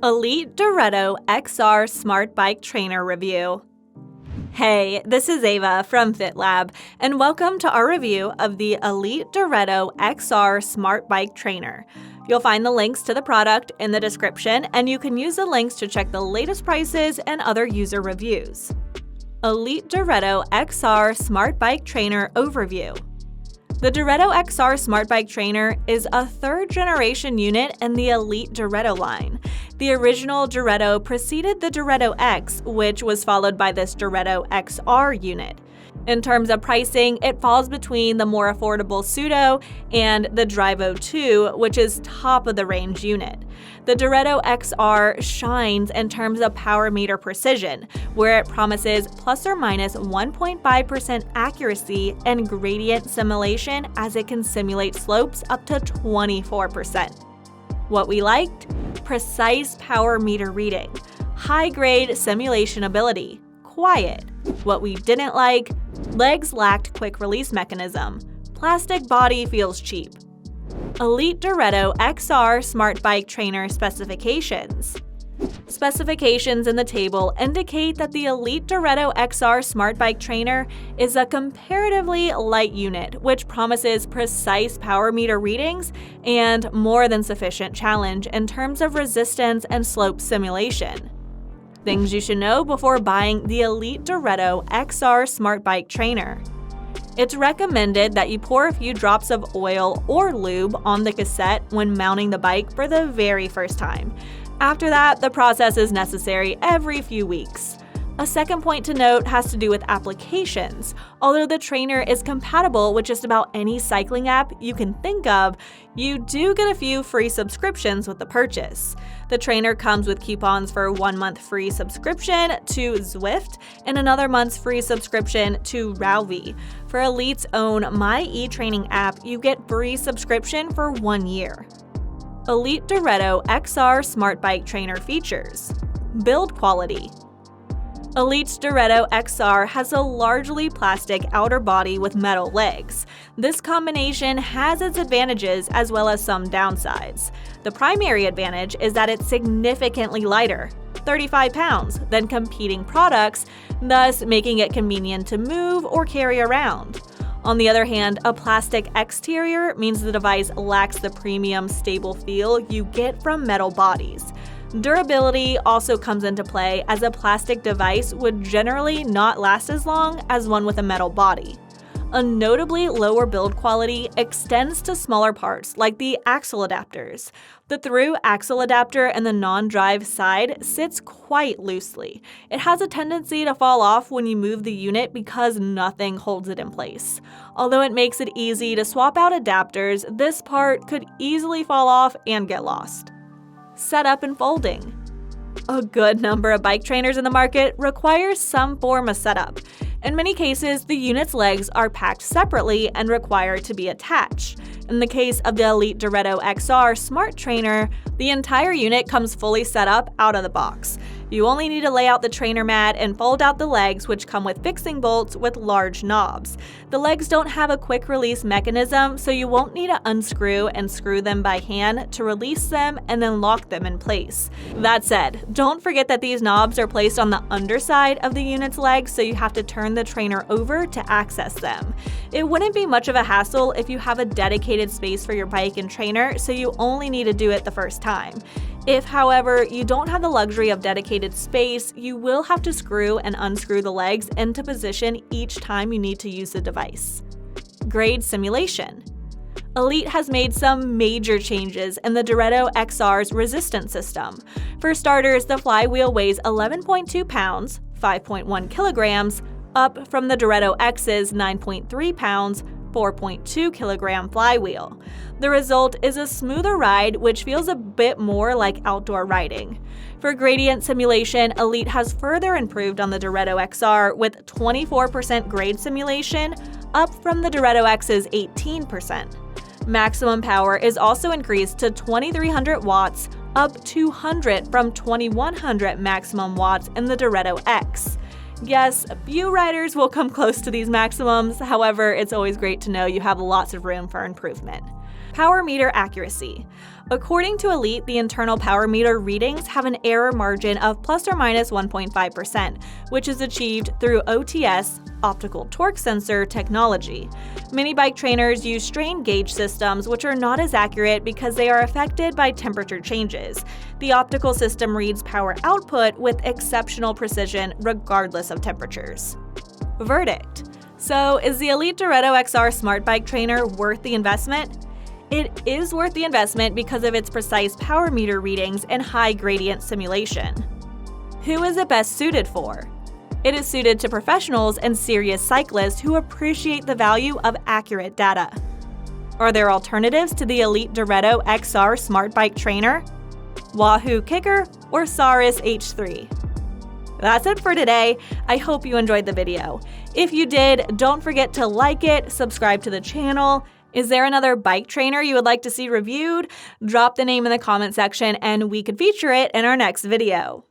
Elite Direto XR Smart Bike Trainer Review. Hey, this is Ava from FitLab, and welcome to our review of the Elite Direto XR Smart Bike Trainer. You'll find the links to the product in the description, and you can use the links to check the latest prices and other user reviews. Elite Direto XR Smart Bike Trainer Overview. The Direto XR Smart Bike Trainer is a third-generation unit in the Elite Direto line. The original Direto preceded the Direto X, which was followed by this Direto XR unit. In terms of pricing, it falls between the more affordable Suito and the Drivo II, which is top-of-the-range unit. The Direto XR shines in terms of power meter precision, where it promises plus or minus 1.5% accuracy and gradient simulation, as it can simulate slopes up to 24%. What we liked? Precise power meter reading, high-grade simulation ability, quiet. What we didn't like? Legs lacked quick release mechanism. Plastic body feels cheap. Elite Direto XR Smart Bike Trainer Specifications. Specifications in the table indicate that the Elite Direto XR Smart Bike Trainer is a comparatively light unit, which promises precise power meter readings and more than sufficient challenge in terms of resistance and slope simulation. Things you should know before buying the Elite Direto XR Smart Bike Trainer. It's recommended that you pour a few drops of oil or lube on the cassette when mounting the bike for the very first time. After that, the process is necessary every few weeks. A second point to note has to do with applications. Although the trainer is compatible with just about any cycling app you can think of, you do get a few free subscriptions with the purchase. The trainer comes with coupons for 1 month free subscription to Zwift and another month's free subscription to Rowvi. For Elite's own My E-Training app, you get free subscription for 1 year. Elite Direto XR Smart Bike Trainer features. Build quality. Elite's Direto XR has a largely plastic outer body with metal legs. This combination has its advantages as well as some downsides. The primary advantage is that it's significantly lighter, 35 pounds, than competing products, thus making it convenient to move or carry around. On the other hand, a plastic exterior means the device lacks the premium, stable feel you get from metal bodies. Durability also comes into play, as a plastic device would generally not last as long as one with a metal body. A notably lower build quality extends to smaller parts like the axle adapters. The through axle adapter and the non-drive side sits quite loosely. It has a tendency to fall off when you move the unit because nothing holds it in place. Although it makes it easy to swap out adapters, this part could easily fall off and get lost. Setup and folding. A good number of bike trainers in the market require some form of setup. In many cases, the unit's legs are packed separately and required to be attached. In the case of the Elite Direto XR Smart Trainer, the entire unit comes fully set up out of the box. You only need to lay out the trainer mat and fold out the legs, which come with fixing bolts with large knobs. The legs don't have a quick release mechanism, so you won't need to unscrew and screw them by hand to release them and then lock them in place. That said, don't forget that these knobs are placed on the underside of the unit's legs, so you have to turn the trainer over to access them. It wouldn't be much of a hassle if you have a dedicated space for your bike and trainer, so you only need to do it the first time. If, however, you don't have the luxury of dedicated space, you will have to screw and unscrew the legs into position each time you need to use the device. Grade simulation. Elite has made some major changes in the Direto XR's resistance system. For starters, the flywheel weighs 11.2 pounds, 5.1 kilograms, up from the Direto X's 9.3 pounds, 4.2 kilogram flywheel. The result is a smoother ride, which feels a bit more like outdoor riding. For gradient simulation, Elite has further improved on the Direto XR with 24% grade simulation, up from the Direto X's 18%. Maximum power is also increased to 2300 watts, up 200 from 2100 maximum watts in the Direto X. Yes, a few riders will come close to these maximums, however, it's always great to know you have lots of room for improvement. Power meter accuracy. According to Elite, the internal power meter readings have an error margin of plus or minus 1.5%, which is achieved through OTS, optical torque sensor technology. Many bike trainers use strain gauge systems, which are not as accurate because they are affected by temperature changes. The optical system reads power output with exceptional precision regardless of temperatures. Verdict. So, is the Elite Direto XR Smart Bike Trainer worth the investment? It is worth the investment because of its precise power meter readings and high gradient simulation. Who is it best suited for? It is suited to professionals and serious cyclists who appreciate the value of accurate data. Are there alternatives to the Elite Direto XR Smart Bike Trainer? Wahoo Kicker or Saris H3? That's it for today. I hope you enjoyed the video. If you did, don't forget to like it, subscribe to the channel. Is there another bike trainer you would like to see reviewed? Drop the name in the comment section and we could feature it in our next video.